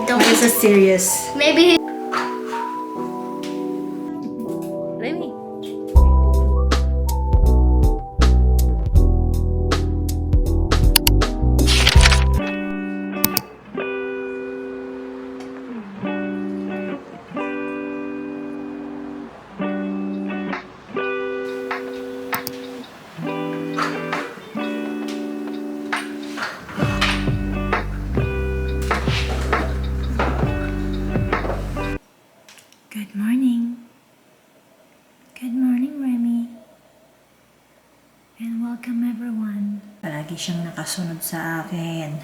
don't. Why is it serious? Maybe he. Remy. Good morning. Good morning, Remy. And welcome everyone. Palagi siyang nakasunod sa akin.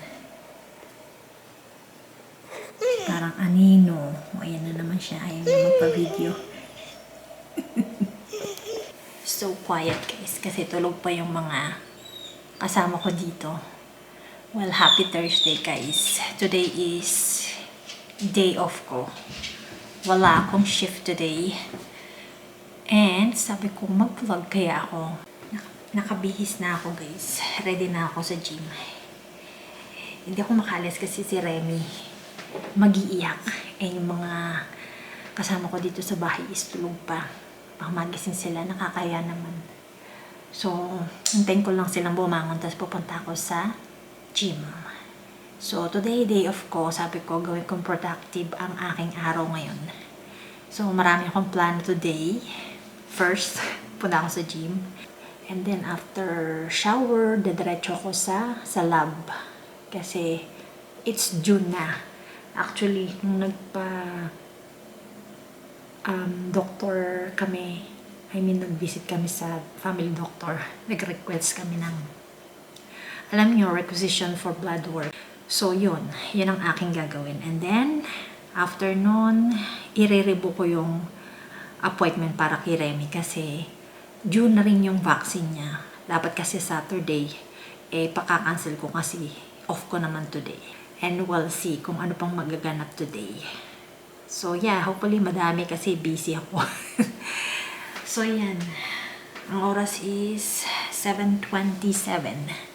Parang anino. O, ayan na naman siya. Ayaw niya magpa-video. So quiet guys. Kasi tulog pa yung mga kasama ko dito. Well, happy Thursday guys. Today is day off ko. Wala akong shift today. And sabi ko mag-vlog kaya ako. Nakabihis na ako guys. Ready na ako sa gym. Hindi ako makalis kasi si Remy mag-iiyak. Eh yung mga kasama ko dito sa bahay is tulog pa. Baka magising sila, nakakaya naman. So, hintayin ko lang silang bumangon tapos pupunta ako sa gym. So, today, day off ko, sabi ko, gawin kong productive ang aking araw ngayon. So, marami akong plano today. First, punta ako sa gym. And then, after shower, dediretso ko sa lab. Kasi, it's June na. Actually, nung doctor kami, nag-visit kami sa family doctor. Nag-request kami ng, alam niyo, requisition for blood work. So, yun ang aking gagawin. And then, after nun, i-rebook ko yung appointment para kay Remy kasi June na rin yung vaccine niya. Dapat kasi Saturday, pakakancel ko kasi off ko naman today. And we'll see kung ano pang magaganap today. So, yeah, hopefully madami kasi busy ako. So, yan. Ang oras is 7:27.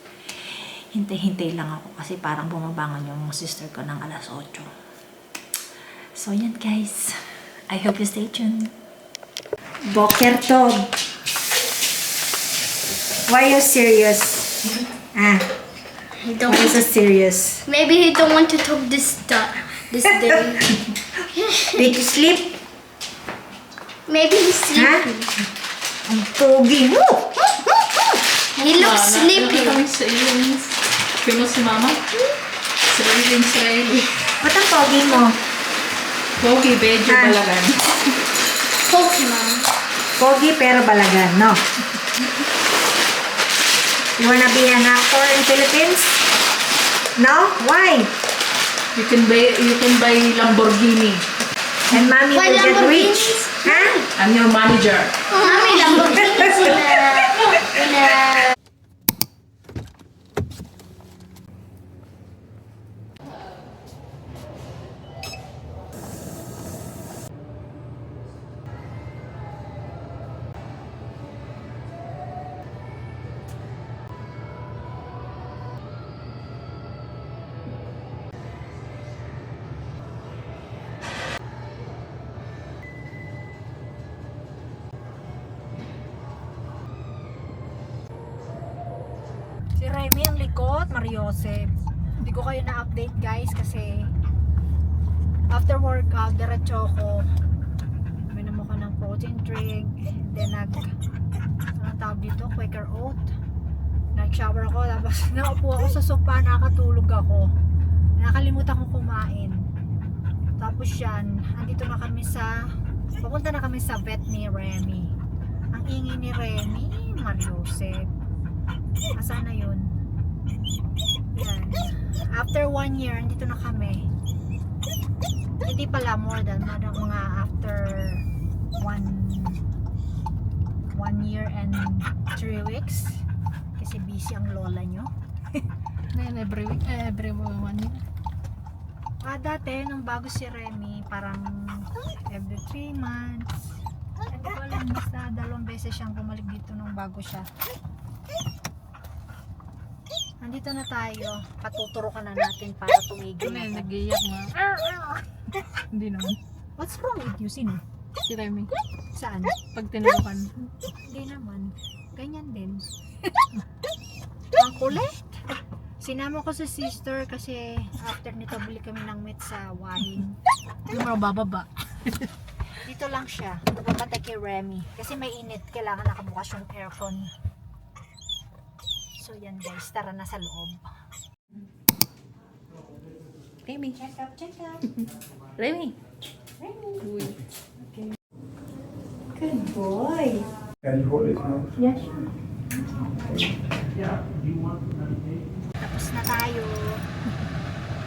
Hintay-hintay lang ako kasi parang bumabangon yung sister ko ng alas 8. So, yan guys. I hope you stay tuned. Boker Tov. Why are you serious? He don't. Why is it serious? Maybe he don't want to talk this day. Did you sleep? Maybe he's sleepy. Ang pogi mo! He looks sleepy. Kaya si mama? Israeli. Ba't ang pogi mo? Pogi, medyo balagan. Pokemon. Pogi pero balagan, no? You wanna be an actor in Philippines? No? Why? You can buy Lamborghini. And mommy Why will get Lamborghinis? rich. Ha? I'm your manager. Mami, Lamborghinis na. Si Remy ang likod, Mariosep. Hindi ko kayo na-update guys kasi after workout, diretso ko. Minom ako ng protein drink. Then anong tawag dito? Quaker oat. Nag-shower ako, tapos naupo ako sa sofa, nakatulog ako. Nakalimutan kong kumain. Tapos yan, andito na kami pupunta na kami sa vet ni Remy. Ang ingay ni Remy, Mariosep. Asan na yun? Yan. After 1 year, andito na kami. Hindi pala more than mga after 1 year and 3 weeks. Kasi busy ang lola nyo. Every week, every 1 year. Dati, nung bago si Remy, parang every 3 months. Hindi ko alam, basta 2 beses siyang bumalik dito nung bago siya. Nandito na tayo. Patuturukan na natin para tumigil Ano yun, na. nag-iiyak nga. Hindi naman. What's wrong with you? Sino? Si Remy. Saan? Pag tinurukan. Hindi naman. Ganyan din. Ang kulit. Sinama ko sa sister kasi after nito bili kami ng meat sa Wahing. Hindi mo bababa. Dito lang siya. Napamatay kay Remy. Kasi may init. Kailangan nakabukas yung aircon. So yan guys. Tara na sa loob. Remy. Check up, check up. Remy. Remy. Uy. Good boy. Can you hold his mouth? Yes. Tapos na tayo.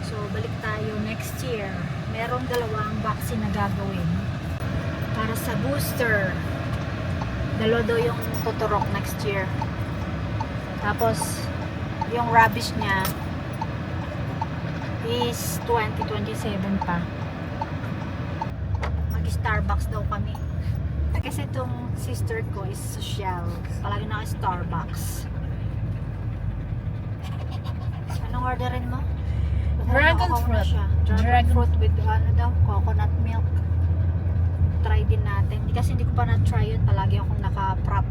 So, balik tayo next year. Merong dalawang vaccine na gagawin. Para sa booster. Dalawa daw yung tuturok next year. Tapos, yung rabies niya is 2027 pa. Mag-Starbucks daw kami. Kasi itong sister ko is social. Palagi naka-Starbucks. Anong orderin mo? Dragon Ako na fruit. siya. Dragon fruit with ano daw, coconut milk. Try din natin. Hindi ko pa na-try yun. Palagi akong naka-prop.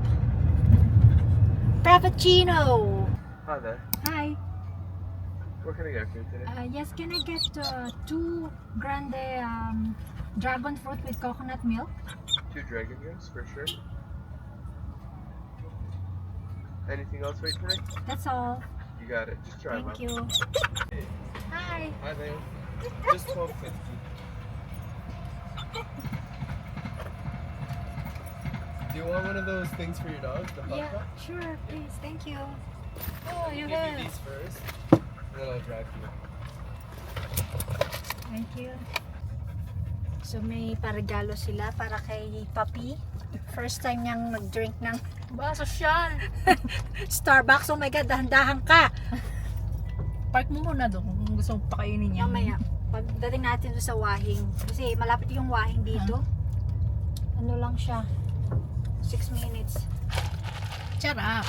Frappuccino! Hi there. Hi. What can I get for you today? Yes, can I get 2 grande dragon fruit with coconut milk? 2 dragon drinks for sure. Anything else wait for me? That's all. You got it. Just try them Thank out. you. Hi. Hi there. Just 12.50. Do you want one of those things for your dog? The pup cup? Sure, please. Thank you. Oh, you Give have. you these first, and then I'll drive you. Thank you. So may paregalo sila para kay Papi. First time niyang nag-drink ng Ba, sosyal. Starbucks. Oh my God, dahan-dahan ka. Park mo muna doon kung gusto mo pakainin niya. Mamaya, pagdating natin doon sa Wahing. Kasi malapit yung Wahing dito. Ano lang siya. 6 minutes. Charap.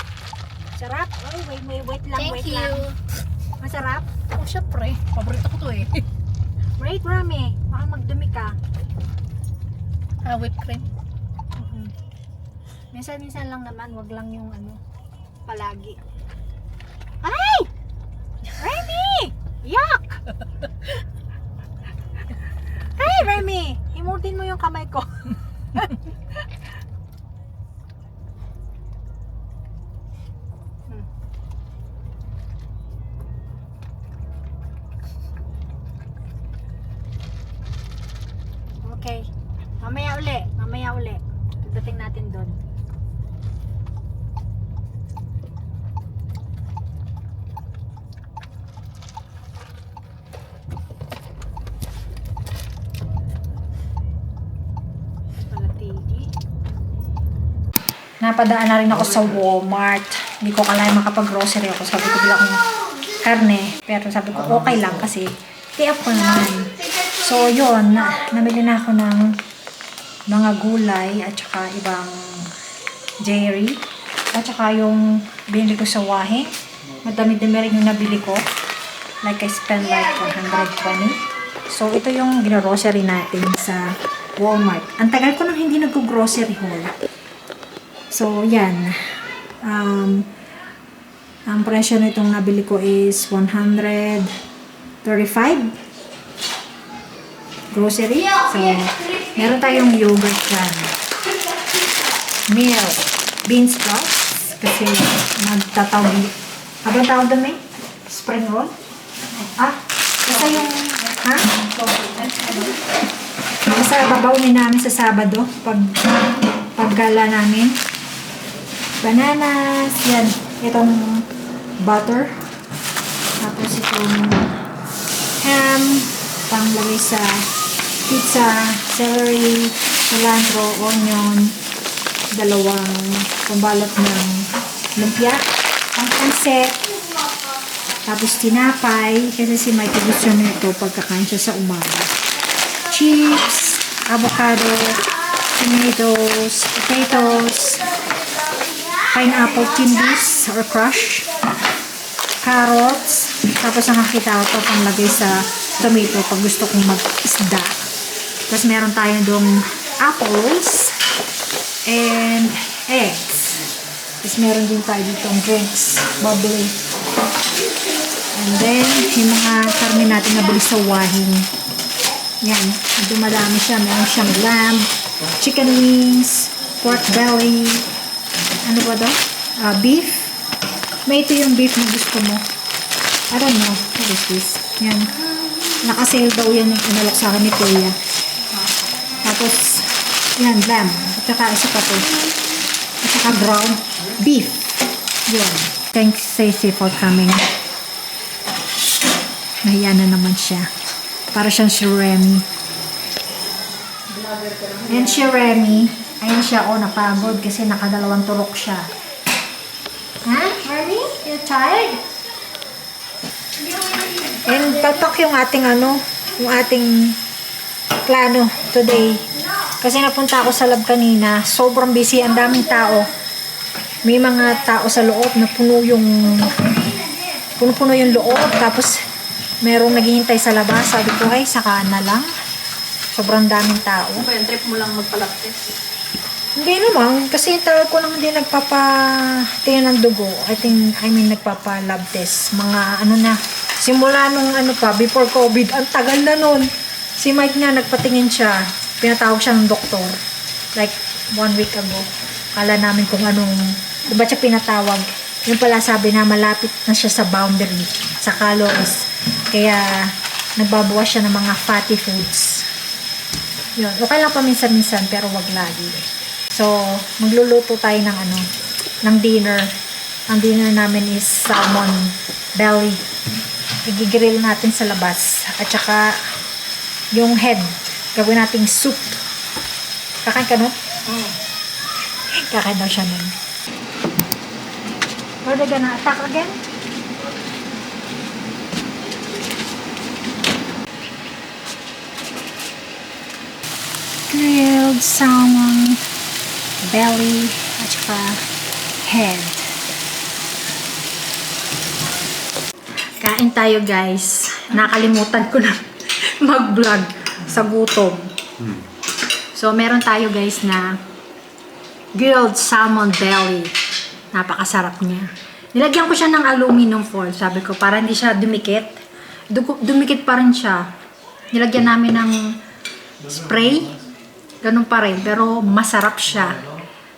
Sarap. Oh, wait lang, Thank wait you. lang. Masarap? Oh, syempre. Paborito ko to eh. Wait, Rami. Baka magdumi ka. Whipped cream. Minsan-minsan lang naman, wag lang yung ano, palagi. Ay! Remy! Yuck! Hey, Remy! Himutin mo yung kamay ko. Okay. Mamaya uli. Pagdating natin doon. Palatigi. Napadaan na rin ako sa Walmart. Hindi ko kailangan makapag-grocery ako. Sabi ko bila akong karne. Pero sabi ko okay lang kasi kaya ko naman. So yun, namili na ako ng mga gulay at saka ibang dairy. At saka yung binili ko sa Wahing. Madami-dami rin yung nabili ko. Like I spent like 120. So ito yung gina-grocery natin sa Walmart. Ang tagal ko nang hindi nag-grocery haul. So yan. Ang presyo nitong nabili ko is 135 grocery. So, meron tayong yogurt dyan. Milk. Bean sprouts. Kasi magtatawag. Abang tawag doon may? Spring roll? Basta yung, ha? Basta babawin namin sa Sabado. Paggala namin. Bananas. Yan. Itong butter. Tapos itong ham. Panglagay sa pizza, celery, cilantro, onion, dalawang pambalot ng lumpia, pangpanset, tapos tinapay, kasi si Mikey gusto nito pagkakain siya sa umaga. Chips, avocado, tomatoes, potatoes, pineapple candies or crush, carrots. Tapos nakakita ko panglagay sa tomato pag gusto kong mag-isda. Tapos meron tayo dong apples and eggs. Tapos meron din tayo ditong drinks, bubbly. And then, yung mga karne natin na buli sa wahing. Yan, medyo madami siya. Meron siyang lamb, chicken wings, pork belly, ano ba daw? Beef. May ito yung beef na gusto mo. I don't know. What is this? Yan. Nakasale daw yan yung inalok sa akin ni Kuya. Tapos, yan, lamb. At saka isa pa to. At saka ground beef. Yan. Thanks, Stacey, for coming. Nahiya na naman siya. Para siyang si Remy. And si Remy, ayan siya, napagod kasi nakadalawang turok siya. Ha? Remy? You're tired? And tatak yung ating yung ating plano today. Kasi napunta ako sa lab kanina, sobrang busy, ang daming tao. May mga tao sa loob na puno yung loob, tapos merong naghihintay sa labas. Sabi ko, ay, saka na lang. Sobrang daming tao. Kaya trip mo lang magpalaptes. Hindi naman, kasi yung tawag ko lang hindi nagpapatingin ng dugo. I mean, nagpapa-lab test. Mga simula nung before COVID, ang tagal na nun. Si Mike nga, nagpatingin siya. Pinatawag siya ng doktor. Like, 1 week ago. Kala namin kung di ba siya pinatawag? Yung pala sabi na malapit na siya sa boundary, sa calories. Kaya, nagbabawas siya ng mga fatty foods. Yun. Okay lang paminsan-minsan, pero wag lagi. So, magluluto tayo ng dinner. Ang dinner namin is salmon belly. I-grill natin sa labas. At saka, yung head, gawin nating soup. Kakain ka nun? Kakain daw siya nun. Are they gonna attack again? Grilled salmon belly at saka head. Kain tayo, guys. Nakalimutan ko na mag-vlog sa gutom. So, meron tayo, guys, na grilled salmon belly. Napakasarap niya. Nilagyan ko siya ng aluminum foil. Sabi ko, para hindi siya dumikit. Dumikit pa rin siya. Nilagyan namin ng spray. Ganun pa rin. Pero masarap siya.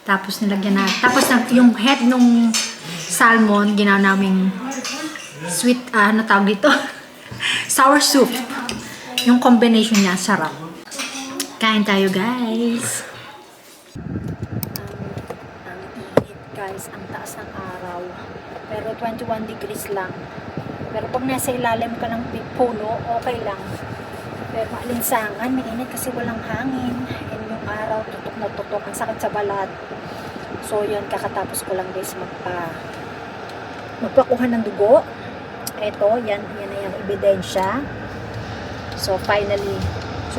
Tapos nilagyan na. Tapos yung head nung salmon, ginawa namin sweet, tawag dito? Sour soup. Yung combination niya, sarap. Kain tayo, guys. Guys, ang taas ng araw. Pero 21 degrees lang. Pero pag nasa ilalim ka ng puno, okay lang. Pero maalinsangan, may init kasi walang hangin. And yung araw, tutok na tutok. Ang sakit sa balat. So, yun, kakatapos ko lang guys magpakuha ng dugo. Ito, yan na yung ebidensya. So, finally,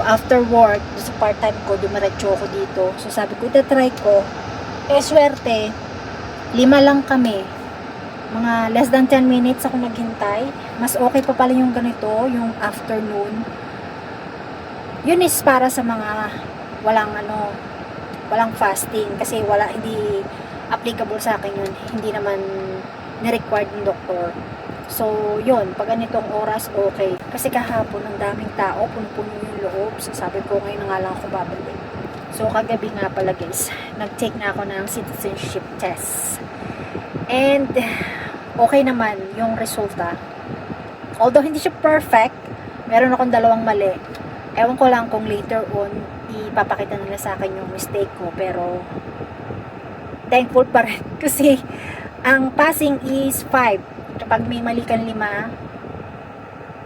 after work, sa part-time ko, dumiretso ko dito. So, sabi ko, itatry ko. Swerte, 5 lang kami. Mga less than 10 minutes ako naghintay. Mas okay pa pala yung ganito, yung afternoon. Yun is para sa mga walang fasting. Kasi hindi applicable sa akin yun. Hindi naman ni-required ng doktor. So, yun. Pag ganitong oras, okay. Kasi kahapon, ang daming tao, puno-puno yung loob. So, sabi ko, ngayon na nga lang ako babalik. So, kagabi nga pala guys, nag-take na ako ng citizenship test. And, okay naman yung resulta. Although, hindi siya perfect, meron akong 2 mali. Ewan ko lang kung later on, ipapakita nila sa akin yung mistake ko. Pero, thankful pa rin. Kasi, ang passing is 5. Kapag may mali kang 5,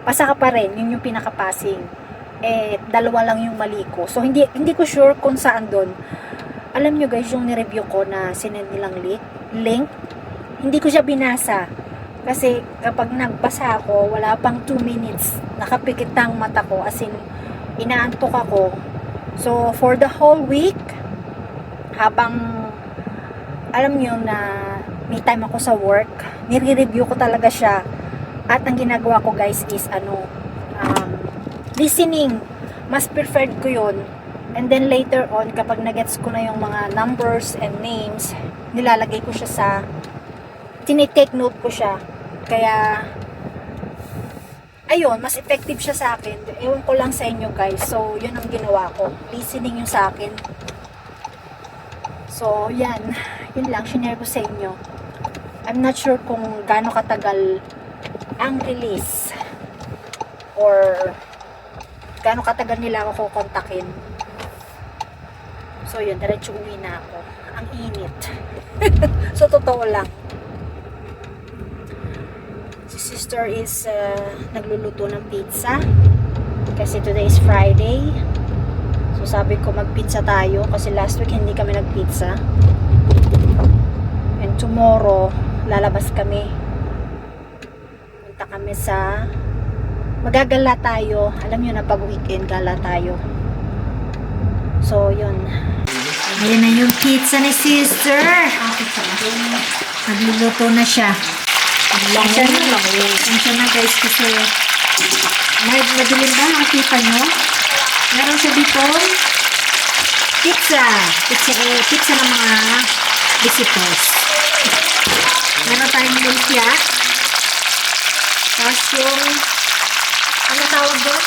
pasa ka pa rin. Yun yung pinaka-passing. 2 lang yung mali ko. So, hindi ko sure kung saan doon. Alam nyo guys, yung nireview ko na sinend nilang link, hindi ko siya binasa. Kasi kapag nagbasa ako, wala pang 2 minutes, nakapikit ang mata ko, as in, inaantok ako. So, for the whole week, habang, alam nyo na, may time ako sa work, nire-review ko talaga siya. At ang ginagawa ko guys is listening. Mas preferred ko yun. And then later on, kapag nagets ko na yung mga numbers and names, nilalagay ko siya sa, tinitake note ko siya. Kaya, ayun, mas effective siya sa akin. Ewan ko lang sa inyo guys. So, yun ang ginawa ko. Listening yung sa akin. So, yan. Yun lang, shinare ko sa inyo. I'm not sure kung gaano katagal ang release. Or, gaano katagal nila ako kontakin. So, yun, diretso uwi na ako. Ang init. So, totoo lang. Si sister is nagluluto ng pizza. Kasi today is Friday. So, sabi ko mag-pizza tayo. Kasi last week hindi kami nag-pizza. And tomorrow, lalabas kami. Punta kami sa... Magagala tayo. Alam nyo na pag weekend, gala tayo. So, yun. Ayan na yung pizza ni sister. Nagluluto na siya. Pasensya na guys kasi madilim ba nakikita nyo? Meron siya dito pizza ng mga visitors. Meron tayong lumpia, tapos yung ano tawag doon?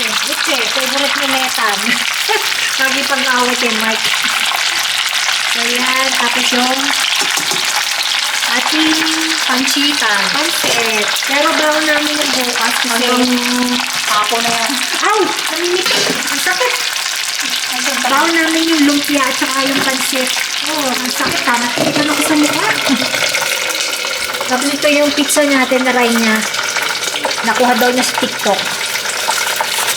Itse, favorite ni Netan. Lagi pag-away kay Mike. So yan, tapos yung ating pansitan. Pansit. Pero bawal namin yung bukas kasi papo na yan. Ay! Namimik! Ang sakit! Bawal namin yung lumpia at saka yung pansit. Oh, ang sakit ha. Nakikita ako sa mukha. Tapos ito yung pizza natin na ray niya. Nakuha daw niya sa TikTok.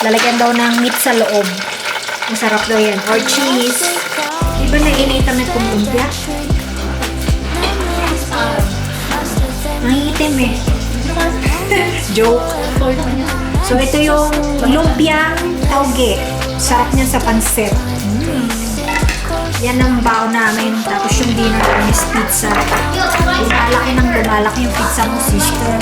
Lalagyan daw ng meat sa loob. Masarap daw yan. Or cheese. Diba na-inita na itong lumpia? Nangitim eh. Joke. So, ito yung lumpiang tauge. Sarap niyan sa pansit. Yan ang bao namin. Tapos yung dinner namin is pizza. Lumalaki ng lumalaki yung pizza mo, sister.